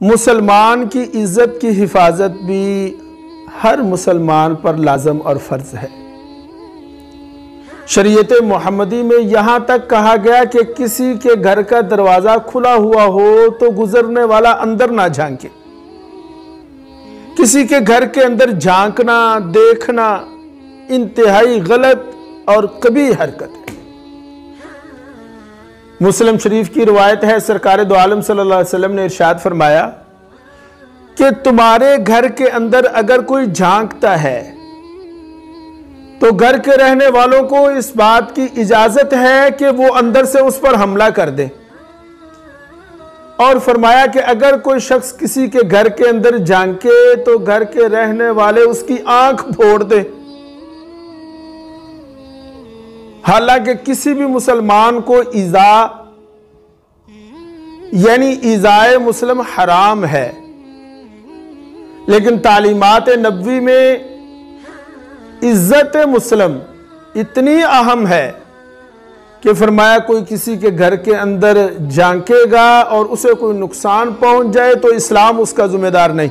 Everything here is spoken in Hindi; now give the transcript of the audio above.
मुसलमान की इज्जत की हिफाजत भी हर मुसलमान पर लाजम और फर्ज है। शरीयत मोहम्मदी में यहां तक कहा गया कि किसी के घर का दरवाजा खुला हुआ हो तो गुजरने वाला अंदर ना झांके। किसी के घर के अंदर झांकना, देखना इंतहाई गलत और कबीह हरकत है। मुस्लिम शरीफ की रिवायत है, सरकार दो आलम सल्लल्लाहु अलैहि वसल्लम ने इरशाद फरमाया कि तुम्हारे घर के अंदर अगर कोई झांकता है तो घर के रहने वालों को इस बात की इजाजत है कि वो अंदर से उस पर हमला कर दे। और फरमाया कि अगर कोई शख्स किसी के घर के अंदर झांके तो घर के रहने वाले उसकी आंख फोड़ दे। हालांकि किसी भी मुसलमान को ईजा यानी ईजाए मुस्लिम हराम है, लेकिन तालीमात नबवी में इज्जत मुस्लिम इतनी अहम है कि फरमाया कोई किसी के घर के अंदर झांकेगा और उसे कोई नुकसान पहुंच जाए तो इस्लाम उसका जिम्मेदार नहीं।